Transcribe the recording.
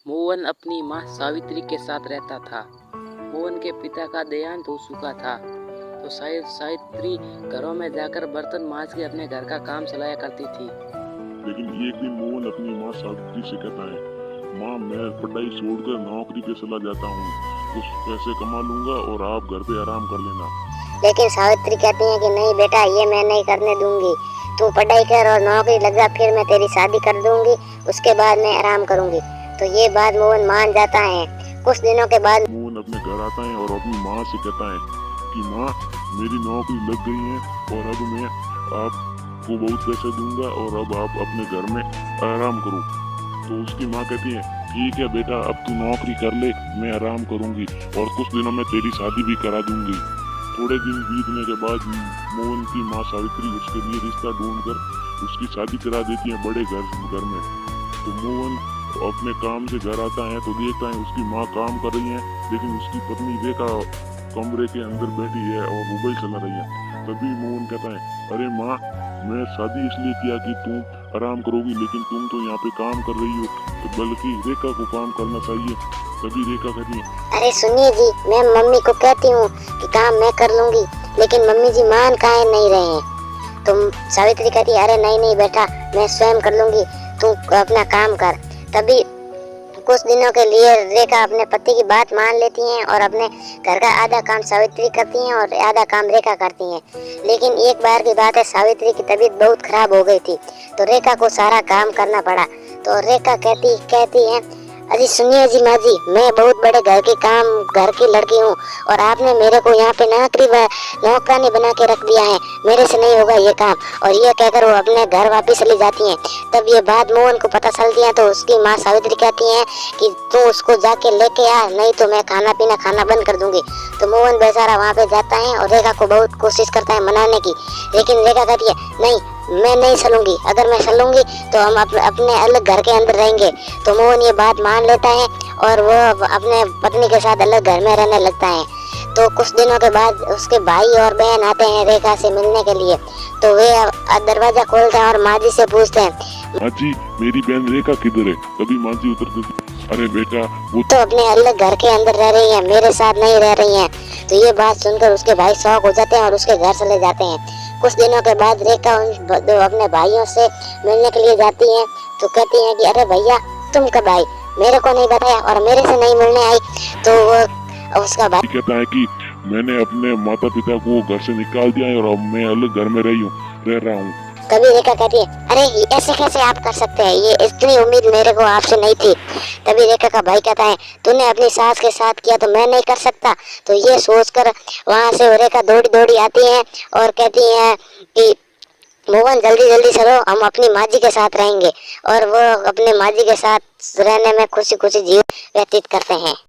मोहन अपनी माँ सावित्री के साथ रहता था। मोहन के पिता का देहांत हो चुका था, तो शायद सावित्री घरों में जाकर बर्तन मांज के अपने घर का काम चलाया करती थी। लेकिन एक दिन मोहन अपनी माँ सावित्री से कहता है, माँ मैं पढ़ाई छोड़कर नौकरी पे चला जाता हूँ, कुछ पैसे कमा लूंगा और आप घर पे आराम कर लेना। लेकिन सावित्री कहती है कि नहीं बेटा, ये मैं नहीं करने दूंगी। तू पढ़ाई कर और नौकरी लग जा, फिर मैं तेरी शादी कर दूंगी, उसके बाद मैं आराम करूंगी। तो ये बात मोहन मान जाता है। कुछ दिनों के बाद मोहन अपने घर आता है और अपनी माँ से कहता है कि माँ मेरी नौकरी लग गई है और अब मैं आपको बहुत पैसे दूंगा और अब आप अपने घर में आराम करो। तो उसकी माँ कहती है, ठीक है बेटा, अब तू नौकरी कर ले, मैं आराम करूंगी और कुछ दिनों में तेरी शादी भी करा दूंगी। थोड़े दिन बीतने के बाद मोहन की माँ सावित्री उसके लिए रिश्ता ढूंढकर उसकी शादी करा देती है बड़े घर में। तो मोहन अपने काम से घर आता है तो देखता है उसकी माँ काम कर रही है, लेकिन उसकी पत्नी रेखा कमरे के अंदर बैठी है और मोबाइल चला रही है। तभी मोहन कहता है, अरे माँ, मैं शादी इसलिए किया कि तुम आराम करोगी, लेकिन तुम तो यहाँ पे काम कर रही हो, तो बल्कि रेखा को काम करना चाहिए। तभी रेखा कहती है, अरे सुनिए जी, मैं मम्मी को कहती हूँ कि काम मैं कर लूंगी, लेकिन मम्मी जी मान काहे नहीं रहे हैं। तो सावित्री कहती है, अरे नहीं नहीं बेटा, मैं स्वयं कर लूंगी, तू अपना काम कर। तभी कुछ दिनों के लिए रेखा अपने पति की बात मान लेती हैं और अपने घर का आधा काम सावित्री करती हैं और आधा काम रेखा करती हैं। लेकिन एक बार की बात है, सावित्री की तबीयत बहुत खराब हो गई थी, तो रेखा को सारा काम करना पड़ा। तो रेखा कहती है, अजी सुनिए जी माँ जी, मैं बहुत बड़े घर की लड़की हूँ और आपने मेरे को यहाँ पे नौकरानी बना के रख दिया है, मेरे से नहीं होगा ये काम। और ये कहकर वो अपने घर वापस चली जाती हैं। तब ये बात मोहन को पता चलती है, तो उसकी माँ सावित्री कहती है कि तू उसको जाके लेके आ, नहीं तो मैं खाना बंद कर दूंगी। तो मोहन बेचारा वहाँ पे जाता है और रेखा को बहुत कोशिश करता है मनाने की, लेकिन रेखा कहती है, नहीं मैं नहीं चलूंगी, अगर मैं चलूंगी तो हम अपने अलग घर के अंदर रहेंगे। तो मोहन ये बात मान लेता है और वो अपने पत्नी के साथ अलग घर में रहने लगता है। तो कुछ दिनों के बाद उसके भाई और बहन आते हैं रेखा से मिलने के लिए। तो वे दरवाजा खोलते हैं और माँ जी से पूछते हैं, माँ जी मेरी बहन रेखा किधर है? तभी माँ जी उतर देती, अरे बेटा वो तो अपने अलग घर के अंदर रह रही है, मेरे साथ नहीं रह रही है। तो ये बात सुनकर उसके भाई शौक हो जाते हैं और उसके घर चले जाते हैं। कुछ दिनों के बाद रेखा अपने भाइयों से मिलने के लिए जाती है। तो कहती है कि अरे भैया, तुम कब आई, मेरे को नहीं बताया और मेरे से नहीं मिलने आई। तो वो उसका भाई कहता है कि मैंने अपने माता पिता को घर से निकाल दिया है और अब मैं अलग घर में रह रहा हूँ। तभी रेखा कहती है, अरे ऐसे कैसे आप कर सकते हैं, ये इतनी उम्मीद मेरे को आपसे नहीं थी। तभी रेखा का भाई कहता है, तूने अपनी सास के साथ किया तो मैं नहीं कर सकता। तो ये सोचकर वहाँ से रेखा दौड़ी आती है और कहती है कि मोहन जल्दी जल्दी चलो, हम अपनी माँ जी के साथ रहेंगे। और वो अपने माँ जी के साथ रहने में खुशी खुशी जीवन व्यतीत करते हैं।